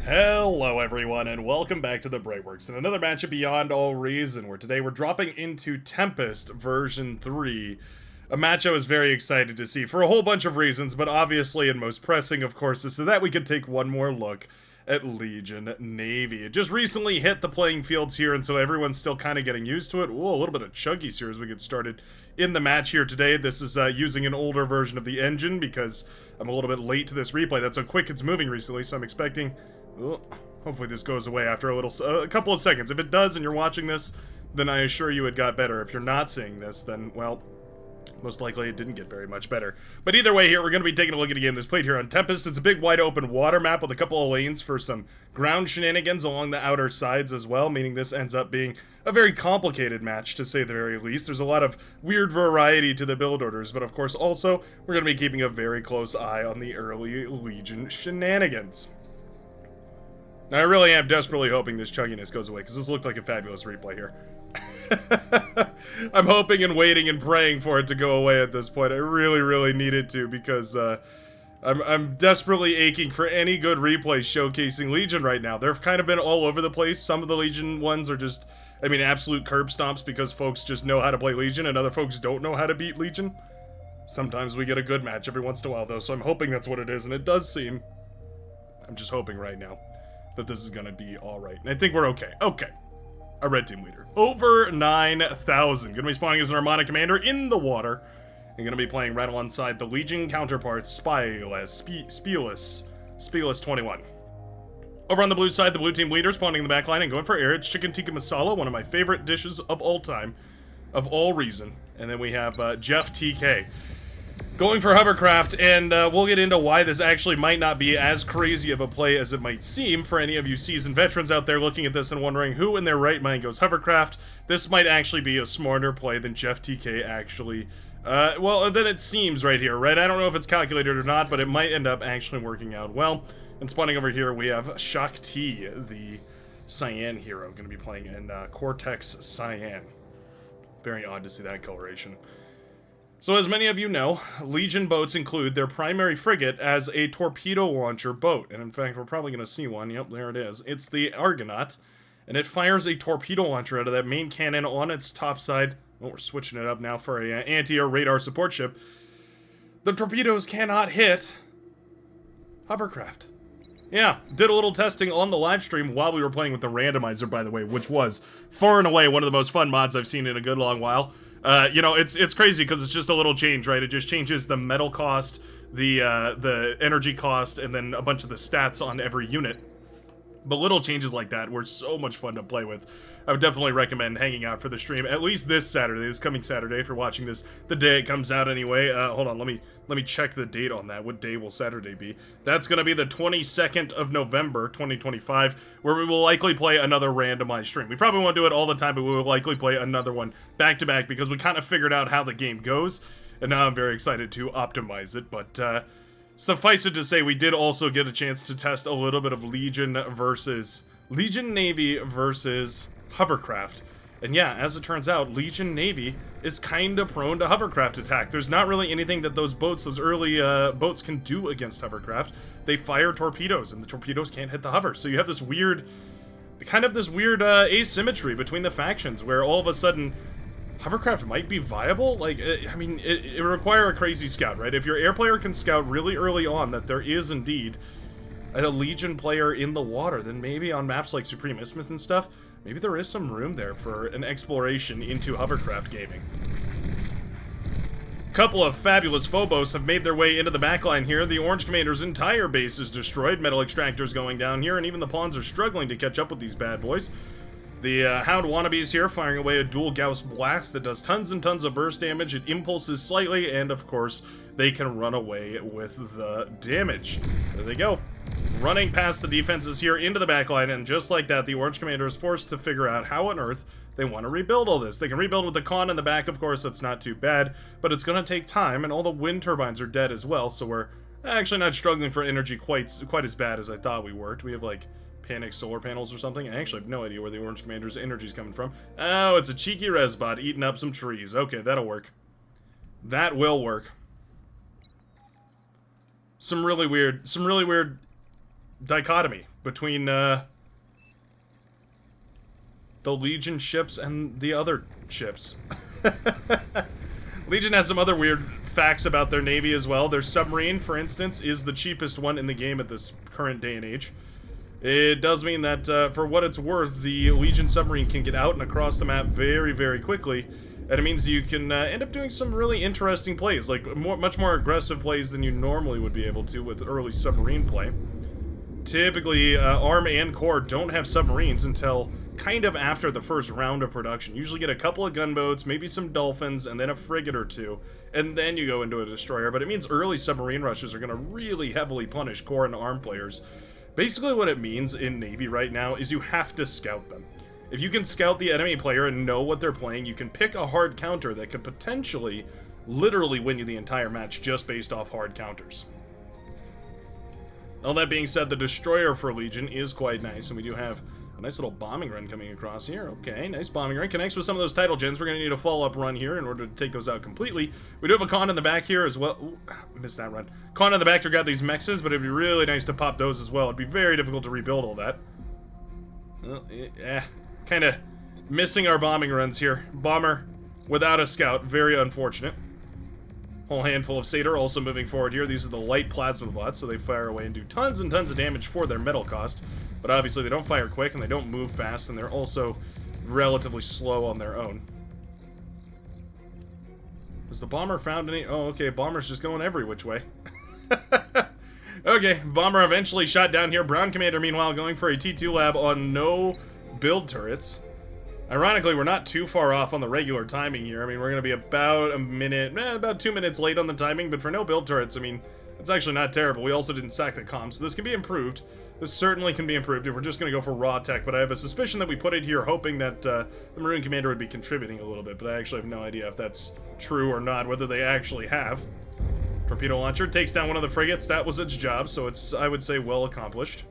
Hello everyone and welcome back to the Brightworks and another match of Beyond All Reason, where today we're dropping into Tempest version 3. A match I was very excited to see for a whole bunch of reasons, but obviously and most pressing of course is so that we could take one more look at Legion Navy. It just recently hit the playing fields here, and so everyone's still kind of getting used to it. Ooh, a little bit of chuggies here as we get started in the match here today. This is using an older version of the engine because I'm a little bit late to this replay. That's how quick it's moving recently, so I'm expecting... Oh, hopefully this goes away after a couple of seconds. If it does and you're watching this, then I assure you it got better. If you're not seeing this, then, well, most likely it didn't get very much better. But either way here, we're going to be taking a look at a game that's played here on Tempest. It's a big wide open water map with a couple of lanes for some ground shenanigans along the outer sides as well, meaning this ends up being a very complicated match, to say the very least. There's a lot of weird variety to the build orders, but of course also, we're going to be keeping a very close eye on the early Legion shenanigans. Now, I really am desperately hoping this chugginess goes away, because this looked like a fabulous replay here. I'm hoping and waiting and praying for it to go away at this point. I really need it to, because I'm desperately aching for any good replay showcasing Legion right now. They've kind of been all over the place. Some of the Legion ones are just, I mean, absolute curb stomps because folks just know how to play Legion and other folks don't know how to beat Legion. Sometimes we get a good match every once in a while, though, so I'm hoping that's what it is, and it does seem. I'm just hoping right now that this is gonna be alright. And I think we're okay. Okay. Our red team leader. Over 9,000. Gonna be spawning as an Armada commander in the water. And gonna be playing right alongside the Legion counterparts, Spielus 21. Over on the blue side, the blue team leader spawning in the backline and going for air. It's chicken tikka masala, one of my favorite dishes of all time, of all reason. And then we have Jeff TK going for hovercraft, and we'll get into why this actually might not be as crazy of a play as it might seem for any of you seasoned veterans out there looking at this and wondering who in their right mind goes hovercraft. This might actually be a smarter play than Jeff TK actually, well, then it seems right here, right? I don't know if it's calculated or not, but it might end up actually working out well. And spawning over here, we have Shakti, the Cyan hero, going to be playing in Cortex Cyan. Very odd to see that coloration. So as many of you know, Legion boats include their primary frigate as a torpedo launcher boat. And in fact, we're probably going to see one. Yep, there it is. It's the Argonaut. And it fires a torpedo launcher out of that main cannon on its top side. Well, we're switching it up now for a anti-air radar support ship. The torpedoes cannot hit hovercraft. Yeah, did a little testing on the live stream while we were playing with the randomizer, by the way, which was far and away one of the most fun mods I've seen in a good long while. You know, it's crazy because it's just a little change, right? It just changes the metal cost, the energy cost, and then a bunch of the stats on every unit. But little changes like that were so much fun to play with. I would definitely recommend hanging out for the stream, at least this Saturday, this coming Saturday, if you're watching this the day it comes out anyway. Hold on, let me check the date on that. What day will Saturday be? That's going to be the 22nd of November, 2025, where we will likely play another randomized stream. We probably won't do it all the time, but we will likely play another one back-to-back because we kind of figured out how the game goes, and now I'm very excited to optimize it, but, suffice it to say, we did also get a chance to test a little bit of Legion Navy versus hovercraft. And yeah, as it turns out, Legion Navy is kind of prone to hovercraft attack. There's not really anything that those early boats can do against hovercraft. They fire torpedoes, and the torpedoes can't hit the hover. So you have this weird asymmetry between the factions, where all of a sudden hovercraft might be viable. Like, I mean, it would require a crazy scout, right? If your air player can scout really early on that there is indeed a Legion player in the water, then maybe on maps like Supreme Isthmus and stuff, maybe there is some room there for an exploration into hovercraft gaming. Couple of fabulous Phobos have made their way into the backline here. The Orange Commander's entire base is destroyed. Metal extractors going down here, and even the pawns are struggling to catch up with these bad boys. The Hound wannabes here firing away a dual Gauss blast that does tons and tons of burst damage. It impulses slightly, and of course, they can run away with the damage. There they go. Running past the defenses here into the backline, and just like that, the Orange Commander is forced to figure out how on earth they want to rebuild all this. They can rebuild with the con in the back, of course, that's not too bad, but it's going to take time, and all the wind turbines are dead as well, so we're actually not struggling for energy quite as bad as I thought we were. Do we have, like, panic solar panels or something? I actually have no idea where the Orange Commander's energy is coming from. Oh, it's a cheeky resbot eating up some trees. Okay, that'll work. That will work. Some really weird dichotomy between the Legion ships and the other ships. Legion has some other weird facts about their navy as well. Their submarine, for instance, is the cheapest one in the game at this current day and age. It does mean that, for what it's worth, the Legion submarine can get out and across the map very, very quickly. And it means you can end up doing some really interesting plays, like much more aggressive plays than you normally would be able to with early submarine play. Typically, ARM and Core don't have submarines until kind of after the first round of production. Usually get a couple of gunboats, maybe some dolphins, and then a frigate or two, and then you go into a destroyer. But it means early submarine rushes are going to really heavily punish Core and ARM players. Basically what it means in Navy right now is you have to scout them. If you can scout the enemy player and know what they're playing, you can pick a hard counter that could potentially literally win you the entire match just based off hard counters. All that being said, the destroyer for Legion is quite nice, and we do have a nice little bombing run coming across here. Okay, nice bombing run. Connects with some of those title gens. We're going to need a follow-up run here in order to take those out completely. We do have a con in the back here as well. Ooh, missed that run. Con in the back to grab these mexes, but it'd be really nice to pop those as well. It'd be very difficult to rebuild all that. Well, kind of missing our bombing runs here. Bomber without a scout. Very unfortunate. Whole handful of Satyr also moving forward here. These are the light plasma bots, so they fire away and do tons and tons of damage for their metal cost. But obviously they don't fire quick and they don't move fast, and they're also relatively slow on their own. Has the bomber found any? Oh, okay, bomber's just going every which way. Okay, bomber eventually shot down here. Brown Commander, meanwhile, going for a T2 lab on no build turrets. Ironically, we're not too far off on the regular timing here. I mean, we're going to be about a minute, about 2 minutes late on the timing, but for no build turrets, I mean, it's actually not terrible. We also didn't sack the comms, so this can be improved. This certainly can be improved if we're just going to go for raw tech, but I have a suspicion that we put it here hoping that the Maroon Commander would be contributing a little bit, but I actually have no idea if that's true or not, whether they actually have. Torpedo launcher takes down one of the frigates. That was its job, so it's, I would say, well accomplished.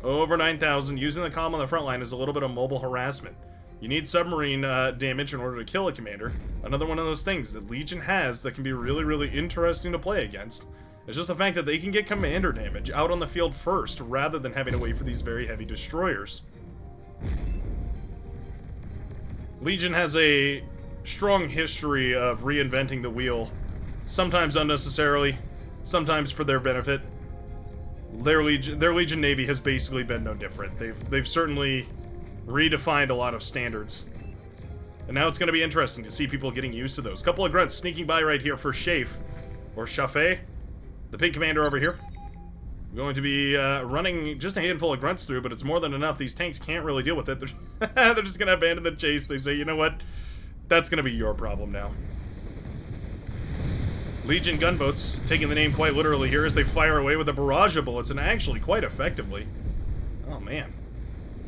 Over 9,000. Using the comm on the front line is a little bit of mobile harassment. You need submarine damage in order to kill a commander. Another one of those things that Legion has that can be really, really interesting to play against. It's just the fact that they can get commander damage out on the field first, rather than having to wait for these very heavy destroyers. Legion has a strong history of reinventing the wheel, sometimes unnecessarily, sometimes for their benefit. Their Legion Navy has basically been no different. They've certainly redefined a lot of standards. And now it's going to be interesting to see people getting used to those. Couple of grunts sneaking by right here for Shafe, or Shafé, the pink commander over here. I'm going to be running just a handful of grunts through, but it's more than enough. These tanks can't really deal with it. They're just going to abandon the chase. They say, you know what? That's going to be your problem now. Legion gunboats, taking the name quite literally here, as they fire away with a barrage of bullets, and actually quite effectively. Oh, man.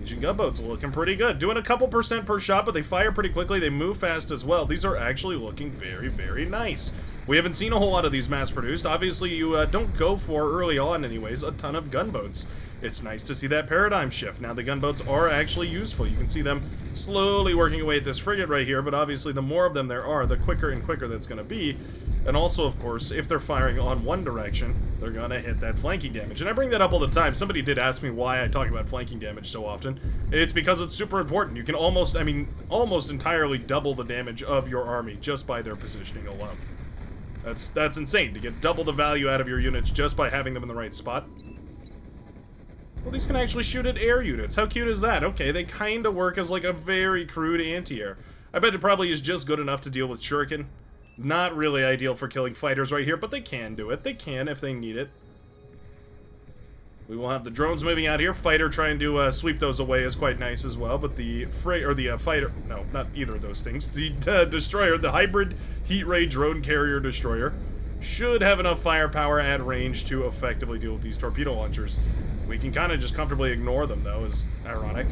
Legion gunboats looking pretty good. Doing a couple percent per shot, but they fire pretty quickly. They move fast as well. These are actually looking very, very nice. We haven't seen a whole lot of these mass-produced. Obviously, you don't go for, early on anyways, a ton of gunboats. It's nice to see that paradigm shift. Now the gunboats are actually useful. You can see them slowly working away at this frigate right here, but obviously the more of them there are, the quicker and quicker that's going to be. And also, of course, if they're firing on one direction, they're going to hit that flanking damage. And I bring that up all the time. Somebody did ask me why I talk about flanking damage so often. It's because it's super important. You can almost entirely double the damage of your army just by their positioning alone. That's insane, to get double the value out of your units just by having them in the right spot. Well, these can actually shoot at air units. How cute is that? Okay, they kind of work as like a very crude anti-air. I bet it probably is just good enough to deal with shuriken. Not really ideal for killing fighters right here, but they can do it. They can if they need it. We will have the drones moving out here. Fighter trying to sweep those away is quite nice as well, but the fighter, no, not either of those things. The destroyer, the hybrid heat ray drone carrier destroyer, should have enough firepower at range to effectively deal with these torpedo launchers. We can kind of just comfortably ignore them, though, is ironic.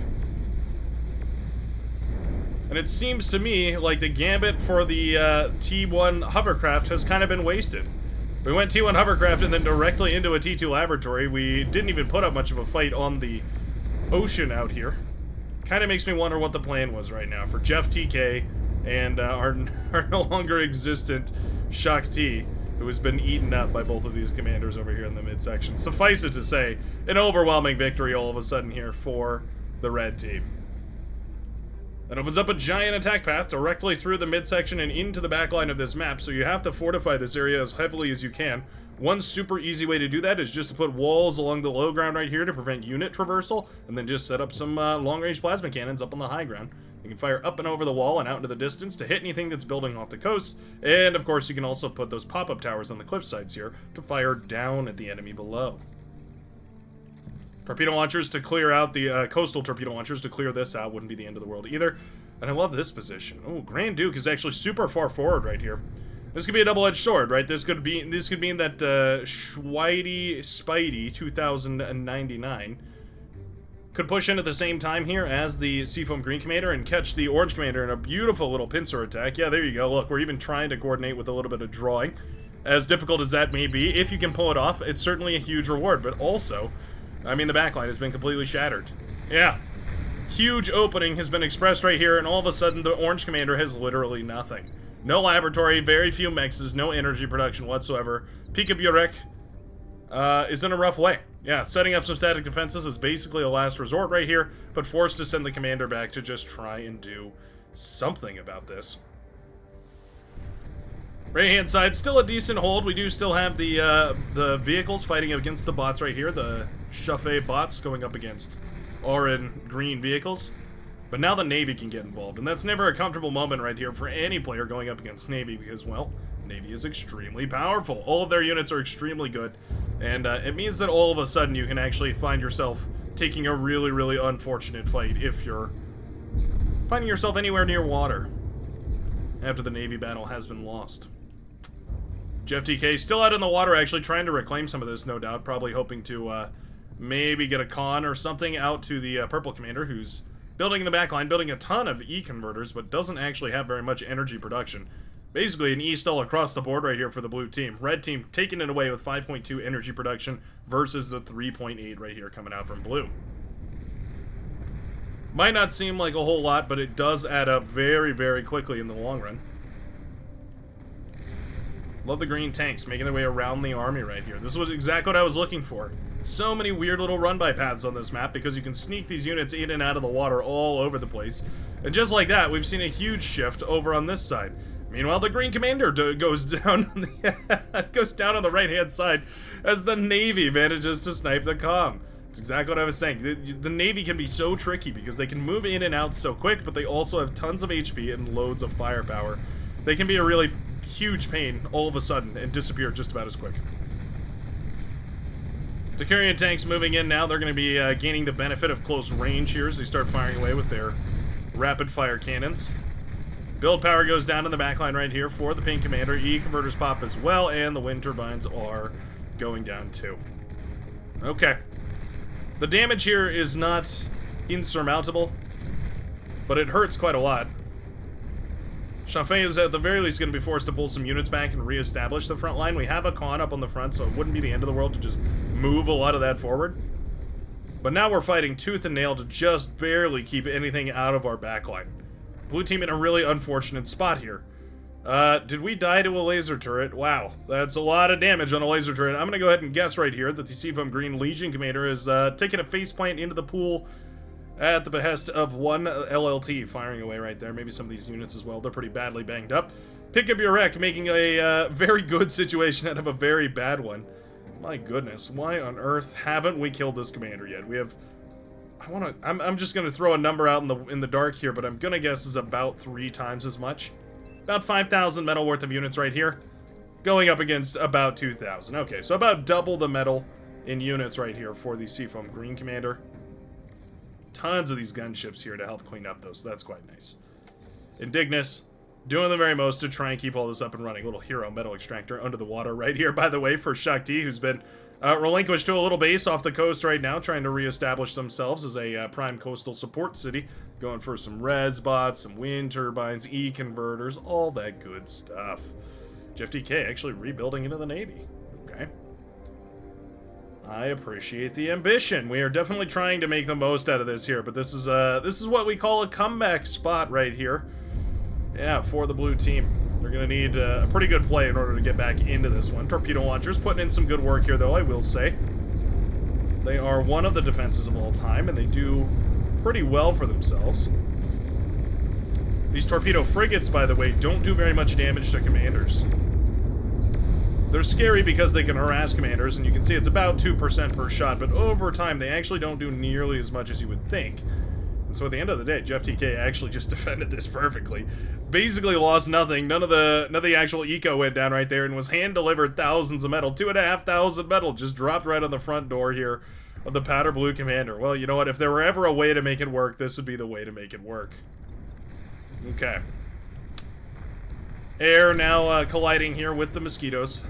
And it seems to me like the gambit for the T1 hovercraft has kind of been wasted. We went T1 hovercraft and then directly into a T2 laboratory. We didn't even put up much of a fight on the ocean out here. Kind of makes me wonder what the plan was right now for Jeff TK and our no longer existent Shakti. who has been eaten up by both of these commanders over here in the midsection. Suffice it to say, an overwhelming victory all of a sudden here for the red team. That opens up a giant attack path directly through the midsection and into the backline of this map, so you have to fortify this area as heavily as you can. One super easy way to do that is just to put walls along the low ground right here to prevent unit traversal, and then just set up some long-range plasma cannons up on the high ground. You can fire up and over the wall and out into the distance to hit anything that's building off the coast, and of course you can also put those pop-up towers on the cliff sides here to fire down at the enemy below. Torpedo launchers to clear out the coastal torpedo launchers to clear this out wouldn't be the end of the world either. And I love this position. Oh, Grand Duke is actually super far forward right here. This could be a double-edged sword, right? This could mean that Schweity Spidey 2099 could push in at the same time here as the Seafoam Green Commander and catch the Orange Commander in a beautiful little pincer attack. Yeah, there you go. Look, we're even trying to coordinate with a little bit of drawing. As difficult as that may be, if you can pull it off, it's certainly a huge reward. But also, I mean, the backline has been completely shattered. Yeah. Huge opening has been expressed right here, and all of a sudden the Orange Commander has literally nothing. No laboratory, very few mixes, no energy production whatsoever. Pika Burek is in a rough way. Yeah, setting up some static defenses is basically a last resort right here, but forced to send the commander back to just try and do something about this. Right-hand side, still a decent hold. We do still have the vehicles fighting against the bots right here, the Chaffee bots going up against orange green vehicles. But now the Navy can get involved, and that's never a comfortable moment right here for any player going up against Navy because, well, Navy is extremely powerful. All of their units are extremely good, and it means that all of a sudden you can actually find yourself taking a really, really unfortunate fight if you're finding yourself anywhere near water after the Navy battle has been lost. Jeff TK still out in the water, actually trying to reclaim some of this, no doubt, probably hoping to maybe get a con or something out to the purple commander who's building in the backline, building a ton of E-converters, but doesn't actually have very much energy production. Basically an E-stall across the board right here for the blue team. Red team taking it away with 5.2 energy production versus the 3.8 right here coming out from blue. Might not seem like a whole lot, but it does add up very, very quickly in the long run. Love the green tanks making their way around the army right here. This was exactly what I was looking for. So many weird little run-by paths on this map because you can sneak these units in and out of the water all over the place. And just like that, we've seen a huge shift over on this side. Meanwhile, the Green Commander goes down on the right-hand side as the Navy manages to snipe the comm. That's exactly what I was saying. The Navy can be so tricky because they can move in and out so quick, but they also have tons of HP and loads of firepower. They can be a really huge pain all of a sudden and disappear just about as quick. Decurion tanks moving in now. They're going to be gaining the benefit of close range here as they start firing away with their rapid-fire cannons. Build power goes down in the backline right here for the pink commander. E-converters pop as well, and the wind turbines are going down too. Okay. The damage here is not insurmountable, but it hurts quite a lot. Chaffee is at the very least going to be forced to pull some units back and reestablish the front line. We have a con up on the front, so it wouldn't be the end of the world to just move a lot of that forward. But now we're fighting tooth and nail to just barely keep anything out of our backline. Blue team in a really unfortunate spot here. Did we die to a laser turret? Wow, that's a lot of damage on a laser turret. I'm going to go ahead and guess right here that the Seafoam Green Legion Commander is taking a faceplant into the pool at the behest of one LLT firing away right there. Maybe some of these units as well. They're pretty badly banged up. Pick up your wreck, making a very good situation out of a very bad one. My goodness, why on earth haven't we killed this commander yet? We have... I'm just gonna throw a number out in the dark here, but I'm gonna guess is about 3 times as much. About 5,000 metal worth of units right here, going up against about 2,000. Okay, so about double the metal in units right here for the Seafoam Green Commander. Tons of these gunships here to help clean up those, so that's quite nice. Indignus doing the very most to try and keep all this up and running. Little hero metal extractor under the water right here, by the way, for Shakti, who's been relinquished to a little base off the coast right now, trying to reestablish themselves as a prime coastal support city, going for some res bots, some wind turbines, E-converters, all that good stuff. Jeff DK actually rebuilding into the Navy. Okay. I appreciate the ambition. We are definitely trying to make the most out of this here, but this is what we call a comeback spot right here. Yeah, for the blue team. They're going to need a pretty good play in order to get back into this one. Torpedo launchers putting in some good work here, though, I will say. They are one of the defenses of all time, and they do pretty well for themselves. These torpedo frigates, by the way, don't do very much damage to commanders. They're scary because they can harass commanders, and you can see it's about 2% per shot, but over time, they actually don't do nearly as much as you would think. And so at the end of the day, Jeff TK actually just defended this perfectly. Basically lost nothing. None of the actual eco went down right there, and was hand-delivered thousands of metal. 2,500 metal just dropped right on the front door here of the powder blue commander. Well, you know what? If there were ever a way to make it work, this would be the way to make it work. Okay. Air now colliding here with the mosquitoes.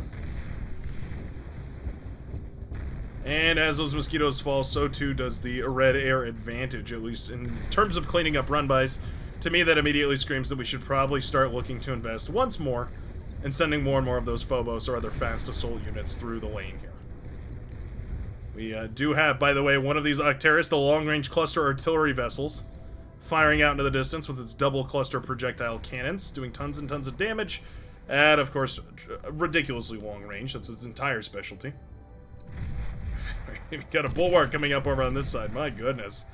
And as those mosquitoes fall, so too does the red air advantage, at least in terms of cleaning up run-bys. To me, that immediately screams that we should probably start looking to invest once more in sending more and more of those Phobos or other fast assault units through the lane here. We do have, by the way, one of these Octeris, the long-range cluster artillery vessels, firing out into the distance with its double cluster projectile cannons, doing tons and tons of damage at, of course, ridiculously long range. That's its entire specialty. We've got a bulwark coming up over on this side. My goodness.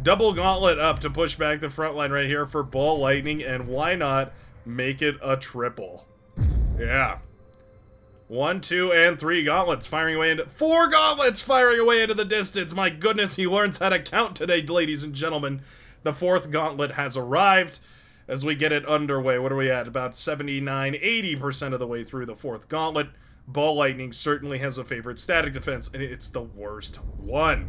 Double gauntlet up to push back the front line right here for ball lightning, and why not make it a triple? Yeah. 1, 2, and 3 gauntlets firing away into... 4 gauntlets firing away into the distance! My goodness, he learns how to count today, ladies and gentlemen. The 4th gauntlet has arrived as we get it underway. What are we at? About 79, 80% of the way through the 4th gauntlet. Ball lightning certainly has a favorite static defense, and it's the worst one.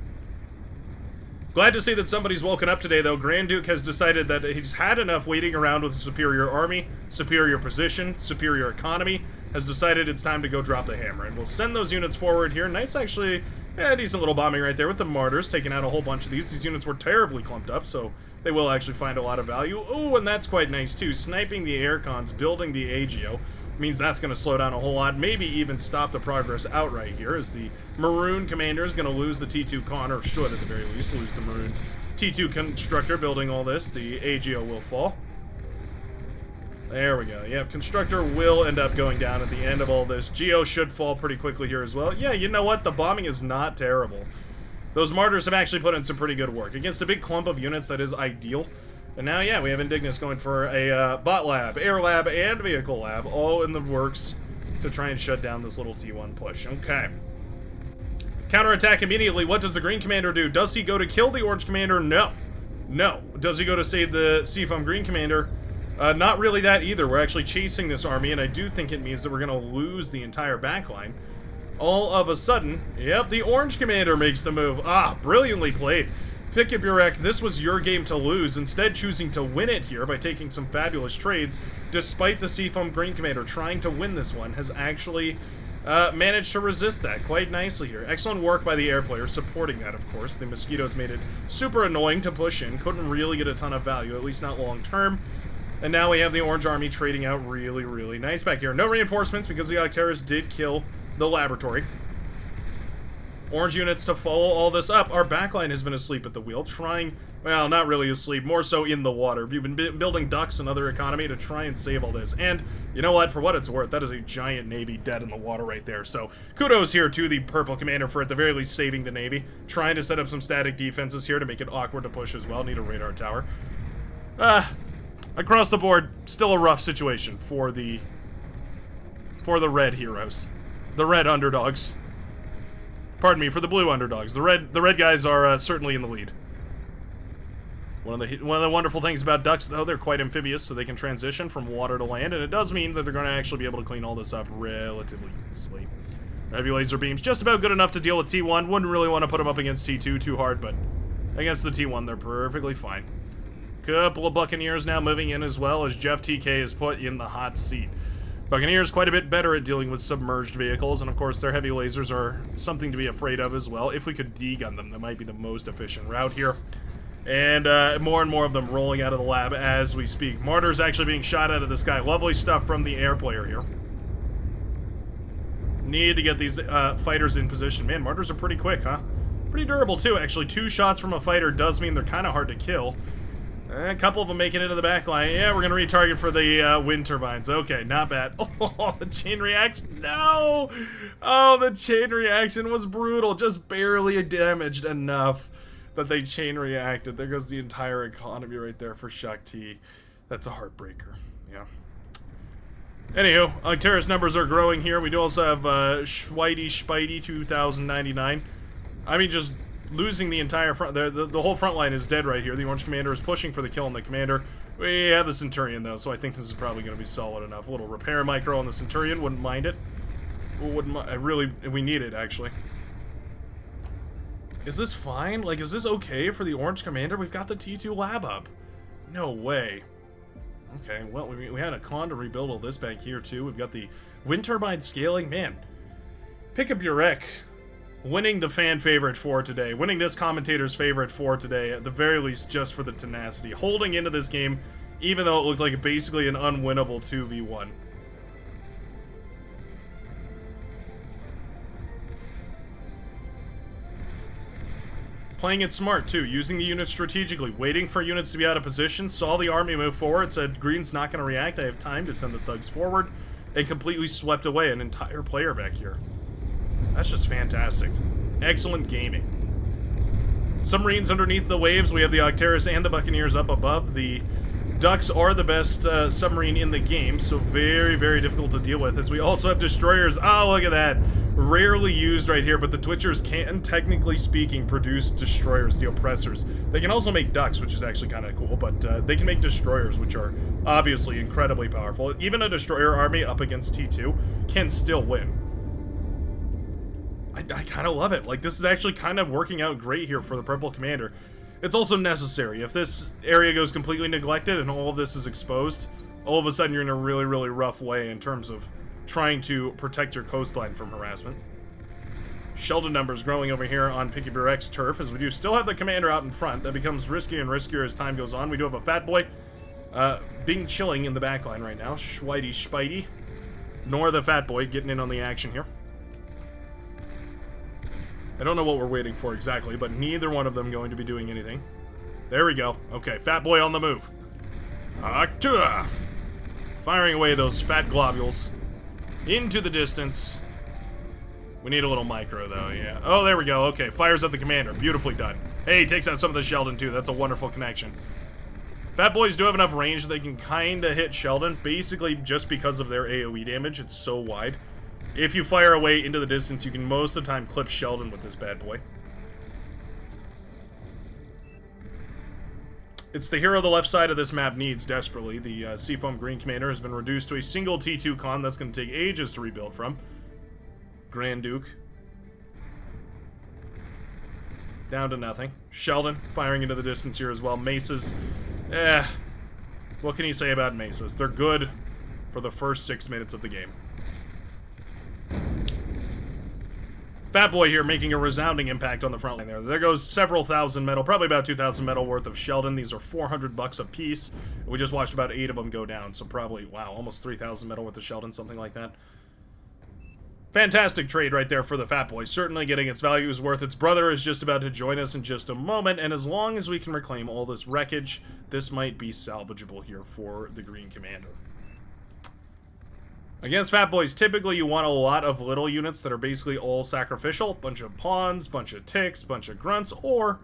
Glad to see that somebody's woken up today, though. Grand Duke has decided that he's had enough waiting around with a superior army, superior position, superior economy, has decided it's time to go drop the hammer. And we'll send those units forward here. Nice, actually, decent little bombing right there with the Martyrs, taking out a whole bunch of these. These units were terribly clumped up, so they will actually find a lot of value. Oh, and that's quite nice, too. Sniping the air cons, building the AGO. Means that's going to slow down a whole lot, maybe even stop the progress outright here, as the Maroon Commander is going to lose the T2 Con, or should at the very least lose the Maroon T2 Constructor building all this. The AGO will fall. There we go. Yep, Constructor will end up going down at the end of all this. Geo should fall pretty quickly here as well. Yeah, you know what? The bombing is not terrible. Those Martyrs have actually put in some pretty good work. Against a big clump of units, that is ideal. And now, yeah, we have Indignus going for a bot lab, air lab, and vehicle lab, all in the works to try and shut down this little T1 push. Okay. Counterattack immediately. What does the green commander do? Does he go to kill the orange commander? No. No. Does he go to save the Seafoam green commander? Not really that either. We're actually chasing this army, and I do think it means that we're going to lose the entire backline. All of a sudden, yep, the orange commander makes the move. Ah, brilliantly played. Pick up your wreck. This was your game to lose, instead choosing to win it here by taking some fabulous trades, despite the Seafoam Green Commander trying to win this one, has actually managed to resist that quite nicely here. Excellent work by the air player, supporting that, of course. The Mosquitoes made it super annoying to push in, couldn't really get a ton of value, at least not long term. And now we have the Orange Army trading out really, really nice back here. No reinforcements because the Octeris did kill the laboratory. Orange units to follow all this up. Our backline has been asleep at the wheel, trying, well, not really asleep, more so in the water. We've been building ducks and other economy to try and save all this. And you know what? For what it's worth, that is a giant Navy dead in the water right there. So kudos here to the Purple Commander for at the very least saving the Navy. Trying to set up some static defenses here to make it awkward to push as well. Need a radar tower. Across the board, still a rough situation for the red heroes. The red underdogs. Pardon me, for the blue underdogs. The red guys are certainly in the lead. One of the wonderful things about ducks, though, they're quite amphibious, so they can transition from water to land, and it does mean that they're going to actually be able to clean all this up relatively easily. Heavy laser beams, just about good enough to deal with T1. Wouldn't really want to put them up against T2 too hard, but against the T1, they're perfectly fine. Couple of Buccaneers now moving in as well, as Jeff TK is put in the hot seat. Buccaneers quite a bit better at dealing with submerged vehicles, and of course their heavy lasers are something to be afraid of as well. If we could degun them, that might be the most efficient route here. And more and more of them rolling out of the lab as we speak. Martyrs actually being shot out of the sky. Lovely stuff from the air player here. Need to get these fighters in position. Man, Martyrs are pretty quick, huh? Pretty durable too, actually. 2 shots from a fighter does mean they're kind of hard to kill. A couple of them making it into the back line. Yeah, we're going to retarget for the wind turbines. Okay, not bad. Oh, the chain reaction. No! Oh, the chain reaction was brutal. Just barely damaged enough that they chain reacted. There goes the entire economy right there for Shakti. That's a heartbreaker. Yeah. Anywho, Arcturus numbers are growing here. We do also have Schweity Spidey 2099. I mean, just losing the entire front. The whole front line is dead right here. The Orange Commander is pushing for the kill on the Commander. We have the Centurion, though, so I think this is probably going to be solid enough. A little repair micro on the Centurion. Wouldn't mind it. We need it, actually. Is this fine? Like, is this okay for the Orange Commander? We've got the T2 lab up. No way. Okay, well, we had a con to rebuild all this back here, too. We've got the wind turbine scaling. Man, pick up your wreck. Winning the fan favorite for today. Winning this commentator's favorite for today, at the very least, just for the tenacity. Holding into this game, even though it looked like basically an unwinnable 2v1. Playing it smart, too. Using the units strategically. Waiting for units to be out of position. Saw the army move forward. Said, Green's not going to react. I have time to send the thugs forward. And completely swept away an entire player back here. That's just fantastic. Excellent gaming. Submarines underneath the waves. We have the Arcturus and the Buccaneers up above. The Ducks are the best submarine in the game, so very, very difficult to deal with. As we also have destroyers. Oh, look at that. Rarely used right here, but the Twitchers can, technically speaking, produce destroyers, the oppressors. They can also make ducks, which is actually kind of cool, but they can make destroyers, which are obviously incredibly powerful. Even a destroyer army up against T2 can still win. I kind of love it. Like, this is actually kind of working out great here for the Purple Commander. It's also necessary. If this area goes completely neglected and all of this is exposed, all of a sudden you're in a really, really rough way in terms of trying to protect your coastline from harassment. Sheldon numbers growing over here on Picky Burek's turf, as we do still have the Commander out in front. That becomes riskier and riskier as time goes on. We do have a Fat Boy being chilling in the backline right now. Schweity Spidey, nor the Fat Boy getting in on the action here. I don't know what we're waiting for exactly, but neither one of them going to be doing anything. There we go. Okay, Fat Boy on the move. Actua! Firing away those fat globules into the distance. We need a little micro, though, yeah. Oh, there we go. Okay, fires at the Commander. Beautifully done. Hey, takes out some of the Sheldon, too. That's a wonderful connection. Fat Boys do have enough range that they can kind of hit Sheldon, basically just because of their AoE damage. It's so wide. If you fire away into the distance, you can most of the time clip Sheldon with this bad boy. It's the hero the left side of this map needs desperately. The Seafoam Green Commander has been reduced to a single T2 con that's going to take ages to rebuild from. Grand Duke. Down to nothing. Sheldon firing into the distance here as well. Maces. What can you say about Maces? They're good for the first 6 minutes of the game. Fat Boy here making a resounding impact on the front line there. There goes several thousand metal, probably about 2,000 metal worth of Sheldon. These are $400 a piece. We just watched about 8 of them go down, so probably, wow, almost 3,000 metal worth of Sheldon, something like that. Fantastic trade right there for the Fat Boy. Certainly getting its values worth. Its brother is just about to join us in just a moment, and as long as we can reclaim all this wreckage, this might be salvageable here for the Green Commander. Against Fat Boys, typically you want a lot of little units that are basically all sacrificial. Bunch of pawns, bunch of ticks, bunch of grunts, or,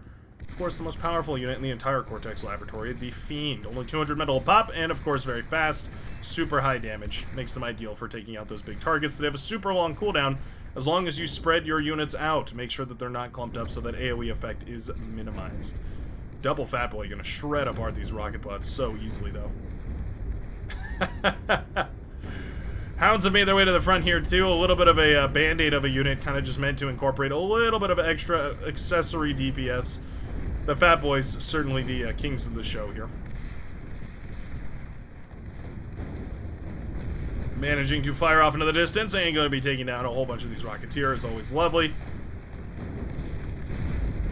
of course, the most powerful unit in the entire Cortex Laboratory, the Fiend. Only 200 metal a pop, and of course very fast, super high damage. Makes them ideal for taking out those big targets that have a super long cooldown, as long as you spread your units out. Make sure that they're not clumped up so that AoE effect is minimized. Double Fat Boy gonna shred apart these rocket bots so easily, though. Hounds have made their way to the front here, too. A little bit of a band-aid of a unit, kind of just meant to incorporate a little bit of extra accessory DPS. The Fat Boys, certainly the kings of the show here. Managing to fire off into the distance and going to be taking down a whole bunch of these Rocketeers. Always lovely.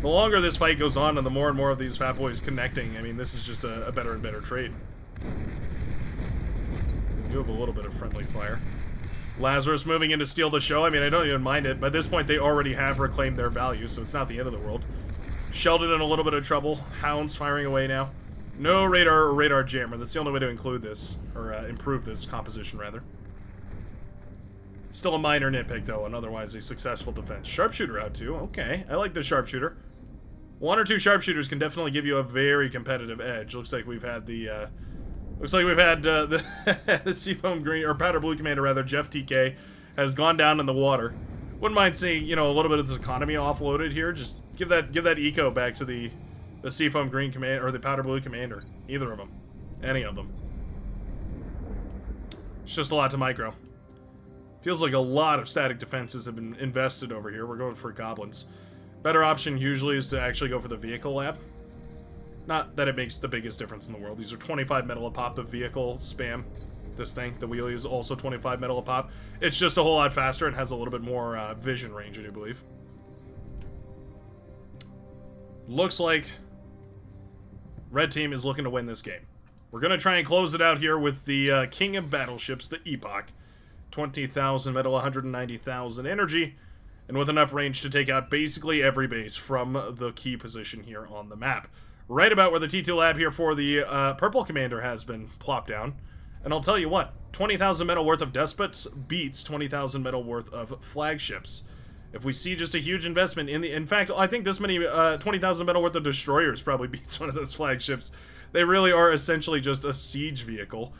The longer this fight goes on and the more and more of these Fat Boys connecting, I mean, this is just a better and better trade. You have a little bit of friendly fire. Lazarus moving in to steal the show. I mean, I don't even mind it. By this point, they already have reclaimed their value, so it's not the end of the world. Sheldon in a little bit of trouble. Hounds firing away now. No radar or radar jammer. That's the only way to include this, or improve this composition, rather. Still a minor nitpick, though, and otherwise a successful defense. Sharpshooter out, too. Okay, I like the sharpshooter. One or two sharpshooters can definitely give you a very competitive edge. Looks like we've had the, the Seafoam Green, or Powder Blue Commander, rather, Jeff TK, has gone down in the water. Wouldn't mind seeing, you know, a little bit of this economy offloaded here. Just give that eco back to the Seafoam Green Commander, or the Powder Blue Commander. Either of them. Any of them. It's just a lot to micro. Feels like a lot of static defenses have been invested over here. We're going for goblins. Better option usually is to actually go for the vehicle lab. Not that it makes the biggest difference in the world. These are 25 metal a pop, the vehicle spam. This thing, the wheelie, is also 25 metal a pop. It's just a whole lot faster and has a little bit more vision range, I do believe. Looks like red team is looking to win this game. We're going to try and close it out here with the king of battleships, the Epoch. 20,000 metal, 190,000 energy, and with enough range to take out basically every base from the key position here on the map. Right about where the T2 lab here for the purple commander has been plopped down. And I'll tell you what, 20,000 metal worth of despots beats 20,000 metal worth of flagships. If we see just a huge investment in fact, I think this many 20,000 metal worth of destroyers probably beats one of those flagships. They really are essentially just a siege vehicle.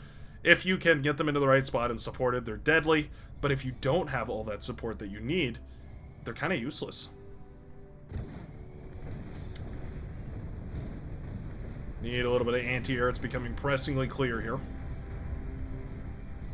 If you can get them into the right spot and supported, they're deadly. But if you don't have all that support that you need, they're kind of useless. Need a little bit of anti-air. It's becoming pressingly clear here.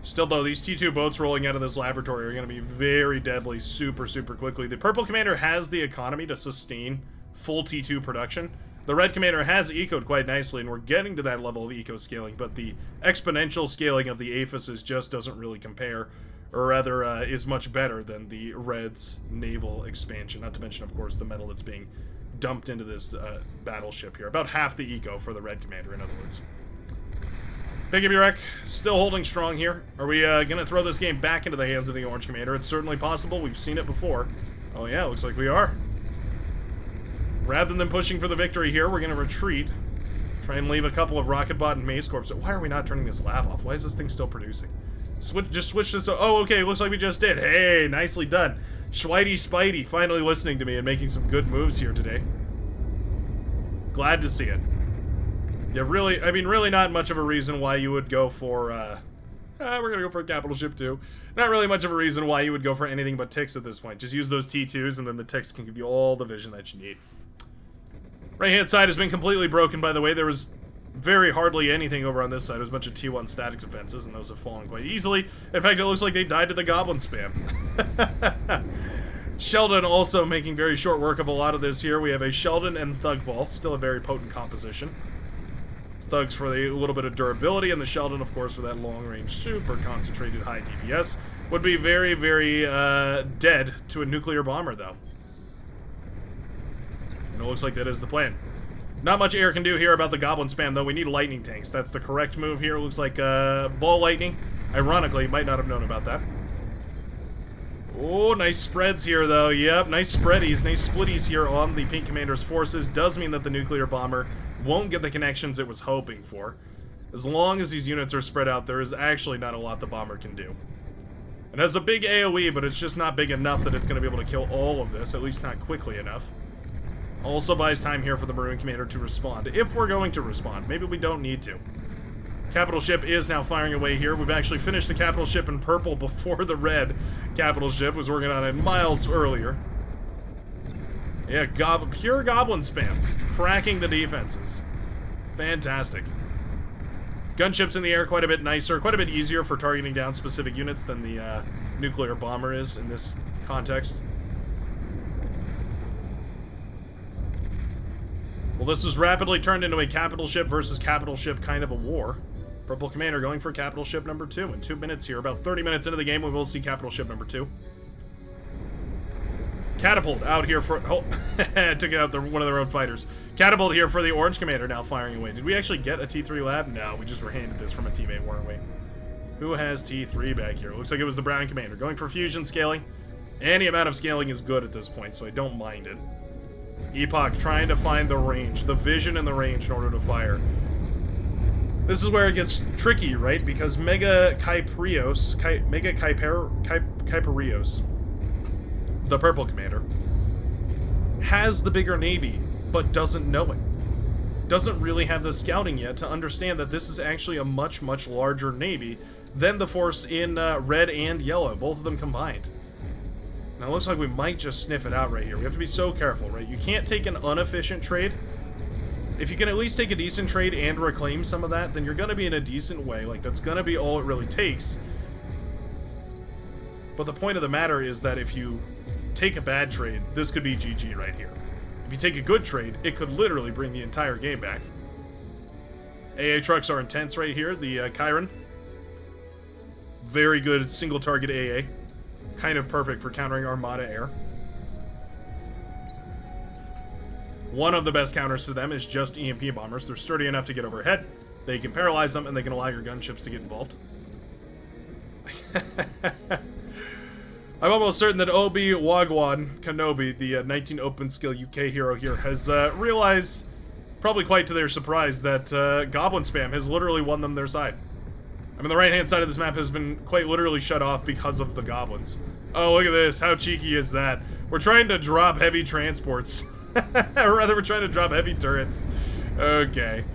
Still, though, these T2 boats rolling out of this laboratory are going to be very deadly super, super quickly. The purple commander has the economy to sustain full T2 production. The red commander has ecoed quite nicely, and we're getting to that level of eco scaling, but the exponential scaling of the aphises just doesn't really compare, or rather is much better than the red's naval expansion, not to mention, of course, the metal that's being dumped into this battleship here. About half the eco for the red commander, in other words. Big Burek still holding strong here. Are we going to throw this game back into the hands of the orange commander? It's certainly possible. We've seen it before. Oh yeah, looks like we are. Rather than pushing for the victory here, we're going to retreat. Try and leave a couple of Rocket Bot and Maze Corps. Why are we not turning this lab off? Why is this thing still producing? Just switch this. Oh, okay, looks like we just did. Hey, nicely done. Schweity Spidey finally listening to me and making some good moves here today. Glad to see it. Yeah, really, I mean, really not much of a reason why you would go for, we're gonna go for a capital ship too. Not really much of a reason why you would go for anything but ticks at this point. Just use those T2s and then the ticks can give you all the vision that you need. Right-hand side has been completely broken, by the way. There was very hardly anything over on this side. It was a bunch of T1 static defenses, and those have fallen quite easily. In fact, it looks like they died to the goblin spam. Sheldon also making very short work of a lot of this here. We have a Sheldon and Thug Ball, still a very potent composition. Thugs for the little bit of durability, and the Sheldon, of course, for that long-range, super concentrated high DPS. Would be very, very dead to a nuclear bomber, though. And it looks like that is the plan. Not much air can do here about the goblin spam, though. We need lightning tanks. That's the correct move here. Looks like ball lightning. Ironically, might not have known about that. Oh, nice spreads here, though. Yep, nice spreadies, nice splitties here on the Pink Commander's forces. Does mean that the nuclear bomber won't get the connections it was hoping for. As long as these units are spread out, there is actually not a lot the bomber can do. It has a big AoE, but it's just not big enough that it's going to be able to kill all of this, at least not quickly enough. Also buys time here for the Maroon Commander to respond, if we're going to respond. Maybe we don't need to. Capital ship is now firing away here. We've actually finished the capital ship in purple before the red capital ship was working on it miles earlier. Yeah, pure goblin spam. Cracking the defenses. Fantastic. Gunships in the air quite a bit nicer, quite a bit easier for targeting down specific units than the nuclear bomber is in this context. Well, this has rapidly turned into a capital ship versus capital ship kind of a war. Purple Commander going for capital ship number 2 in 2 minutes here. About 30 minutes into the game, we will see capital ship number 2. Catapult out here for... Oh, took out one of their own fighters. Catapult here for the Orange Commander now firing away. Did we actually get a T3 lab? No, we just were handed this from a teammate, weren't we? Who has T3 back here? Looks like it was the Brown Commander. Going for fusion scaling. Any amount of scaling is good at this point, so I don't mind it. Epoch trying to find the range, the vision and the range in order to fire. This is where it gets tricky, right? Because Mega Kyperios, the purple commander, has the bigger navy, but doesn't know it. Doesn't really have the scouting yet to understand that this is actually a much, much larger navy than the force in red and yellow, both of them combined. Now it looks like we might just sniff it out right here. We have to be so careful, right? You can't take an inefficient trade. If you can at least take a decent trade and reclaim some of that, then you're going to be in a decent way. Like, that's going to be all it really takes. But the point of the matter is that if you take a bad trade, this could be GG right here. If you take a good trade, it could literally bring the entire game back. AA trucks are intense right here. The Chiron. Very good single target AA. Kind of perfect for countering Armada Air. One of the best counters to them is just EMP bombers. They're sturdy enough to get overhead. They can paralyze them, and they can allow your gunships to get involved. I'm almost certain that Obi-Wan Kenobi, the 19 open skill UK hero here, has realized, probably quite to their surprise, that Goblin spam has literally won them their side. I mean, the right-hand side of this map has been quite literally shut off because of the goblins. Oh, look at this. How cheeky is that? We're trying to drop heavy transports. Or rather, we're trying to drop heavy turrets. Okay.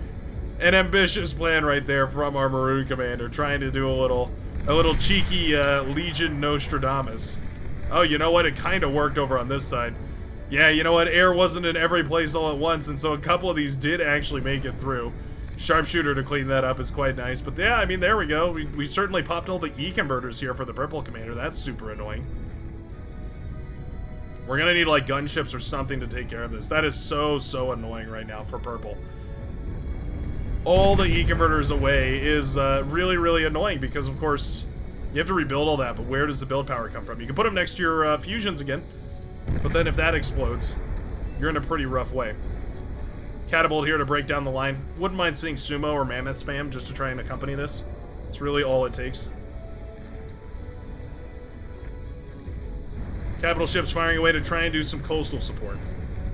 An ambitious plan right there from our Maroon Commander, trying to do a little cheeky Legion Nostradamus. Oh, you know what? It kind of worked over on this side. Yeah, you know what? Air wasn't in every place all at once, and so a couple of these did actually make it through. Sharpshooter to clean that up is quite nice. But yeah, I mean, there we go. We certainly popped all the E-converters here for the Purple Commander. That's super annoying. We're gonna need, like, gunships or something to take care of this. That is so, so annoying right now for Purple. All the E-converters away is really, really annoying because, of course, you have to rebuild all that, but where does the build power come from? You can put them next to your fusions again, but then if that explodes, you're in a pretty rough way. Catapult here to break down the line. Wouldn't mind seeing Sumo or Mammoth spam just to try and accompany this. It's really all it takes. Capital ships firing away to try and do some coastal support.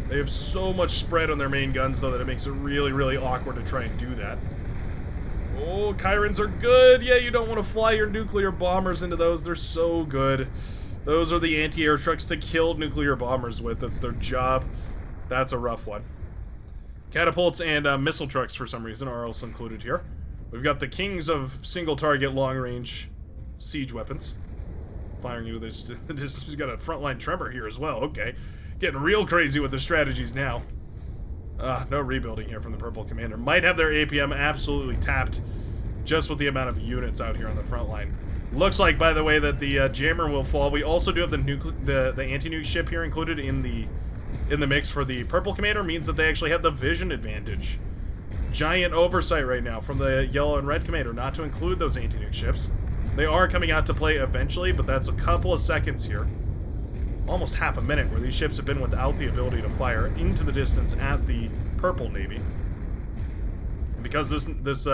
They have so much spread on their main guns, though, that it makes it really, really awkward to try and do that. Oh, Chirons are good. Yeah, you don't want to fly your nuclear bombers into those. They're so good. Those are the anti-air trucks to kill nuclear bombers with. That's their job. That's a rough one. Catapults and missile trucks, for some reason, are also included here. We've got the kings of single-target, long-range siege weapons. Firing into this. We've got a frontline tremor here as well. Okay. Getting real crazy with the strategies now. No rebuilding here from the Purple Commander. Might have their APM absolutely tapped just with the amount of units out here on the front line. Looks like, by the way, that the jammer will fall. We also do have the anti-nuke ship here included in the mix for the Purple Commander. Means that they actually have the vision advantage. Giant oversight right now from the Yellow and Red Commander not to include those anti-nuke ships. They are coming out to play eventually, but that's a couple of seconds here. Almost half a minute where these ships have been without the ability to fire into the distance at the Purple Navy. And because this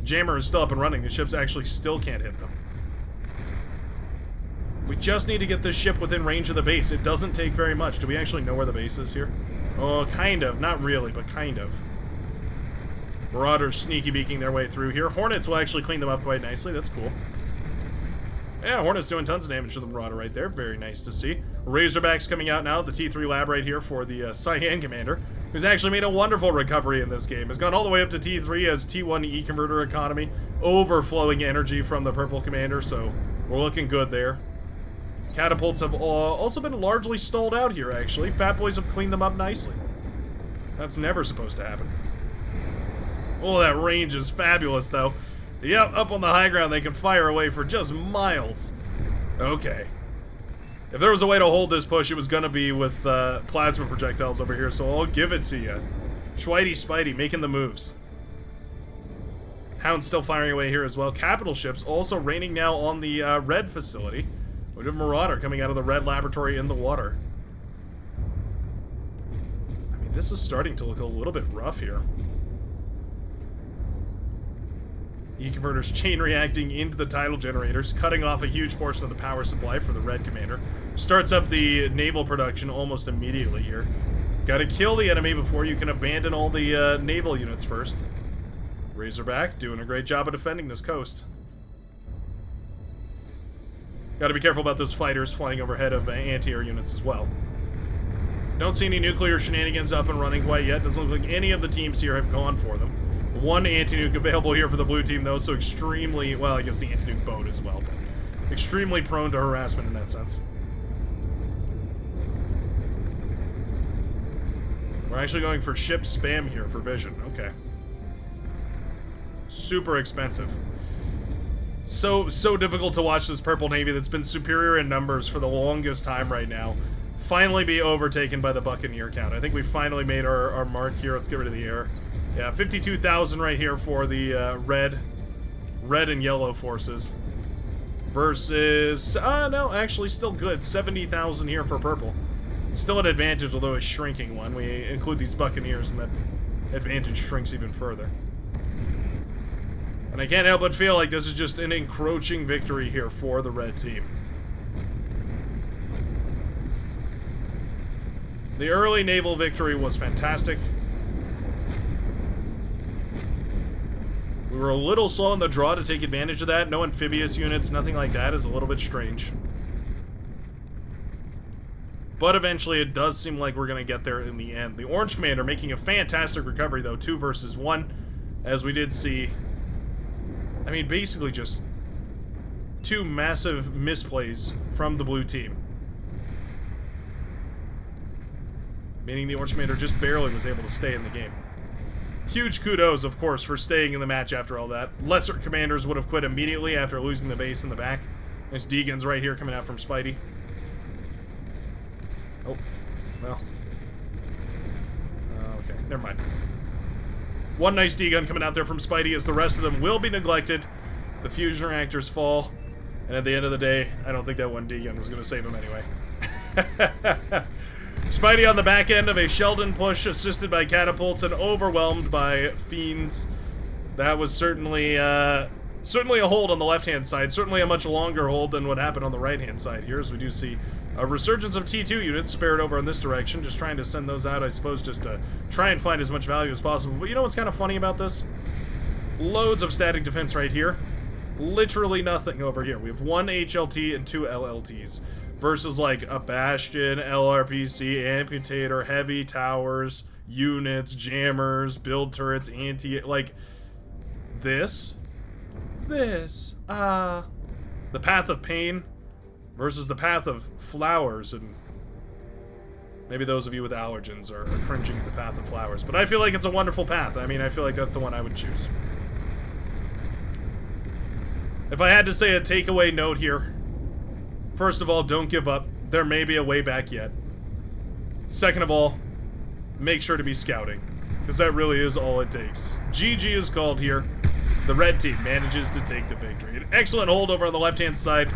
jammer is still up and running, the ships actually still can't hit them. We just need to get this ship within range of the base. It doesn't take very much. Do we actually know where the base is here? Oh, kind of. Not really, but kind of. Marauders sneaky beaking their way through here. Hornets will actually clean them up quite nicely. That's cool. Yeah, Hornets doing tons of damage to the Marauder right there. Very nice to see. Razorbacks coming out now. The T3 lab right here for the Cyan Commander, who's actually made a wonderful recovery in this game. Has gone all the way up to T3 as T1 E-converter economy. Overflowing energy from the Purple Commander, so we're looking good there. Catapults have also been largely stalled out here, actually. Fat Boys have cleaned them up nicely. That's never supposed to happen. Oh, that range is fabulous, though. Yep, up on the high ground, they can fire away for just miles. Okay. If there was a way to hold this push, it was going to be with plasma projectiles over here, so I'll give it to you. Schweity Spidey making the moves. Hound's still firing away here as well. Capital ships also raining now on the red facility. We have Marauder coming out of the red laboratory in the water. I mean, this is starting to look a little bit rough here. E-converters chain reacting into the tidal generators, cutting off a huge portion of the power supply for the Red Commander. Starts up the naval production almost immediately here. Gotta kill the enemy before you can abandon all the naval units first. Razorback doing a great job of defending this coast. Gotta be careful about those fighters flying overhead of anti-air units as well. Don't see any nuclear shenanigans up and running quite yet. Doesn't look like any of the teams here have gone for them. One anti-nuke available here for the blue team, though, so extremely, well, I guess the anti-nuke boat as well, but extremely prone to harassment in that sense. We're actually going for ship spam here for vision. Okay. Super expensive. So difficult to watch this Purple Navy that's been superior in numbers for the longest time right now finally be overtaken by the Buccaneer count. I think we finally made our mark here. Let's get rid of the air. Yeah, 52,000 right here for the red and yellow forces. Versus, no, actually still good. 70,000 here for purple. Still an advantage, although a shrinking one. We include these Buccaneers, and that advantage shrinks even further. And I can't help but feel like this is just an encroaching victory here for the red team. The early naval victory was fantastic. We were a little slow in the draw to take advantage of that. No amphibious units, nothing like that is a little bit strange. But eventually it does seem like we're going to get there in the end. The Orange Commander making a fantastic recovery, though, 2 versus 1. As we did see, I mean, basically just 2 massive misplays from the blue team. Meaning the Orange Commander just barely was able to stay in the game. Huge kudos, of course, for staying in the match after all that. Lesser commanders would have quit immediately after losing the base in the back. Nice D-guns right here coming out from Spidey. Oh, well. Okay, never mind. One nice D-gun coming out there from Spidey as the rest of them will be neglected. The fusion reactors fall. And at the end of the day, I don't think that one D-gun was going to save him anyway. Spidey on the back end of a Sheldon push assisted by catapults and overwhelmed by fiends. That was certainly a hold on the left-hand side. Certainly a much longer hold than what happened on the right-hand side here, as we do see a resurgence of T2 units spared over in this direction. Just trying to send those out, I suppose, just to try and find as much value as possible. But you know what's kind of funny about this? Loads of static defense right here. Literally nothing over here. We have 1 HLT and 2 LLTs. Versus like a Bastion, LRPC, Amputator, heavy towers, units, jammers, build turrets, like this. The Path of Pain versus the Path of Flowers, and maybe those of you with allergens are cringing at the Path of Flowers, but I feel like it's a wonderful path. I mean, I feel like that's the one I would choose. If I had to say a takeaway note here, first of all, don't give up. There may be a way back yet. Second of all, make sure to be scouting, because that really is all it takes. GG is called here. The red team manages to take the victory. An excellent hold over on the left-hand side.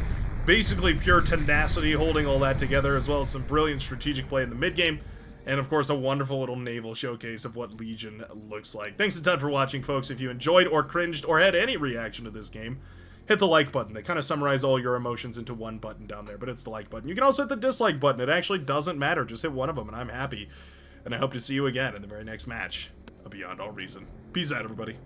Basically pure tenacity holding all that together, as well as some brilliant strategic play in the mid-game. And, of course, a wonderful little naval showcase of what Legion looks like. Thanks a ton for watching, folks. If you enjoyed or cringed or had any reaction to this game, hit the like button. They kind of summarize all your emotions into one button down there, but it's the like button. You can also hit the dislike button. It actually doesn't matter. Just hit one of them, and I'm happy. And I hope to see you again in the very next match of Beyond All Reason. Peace out, everybody.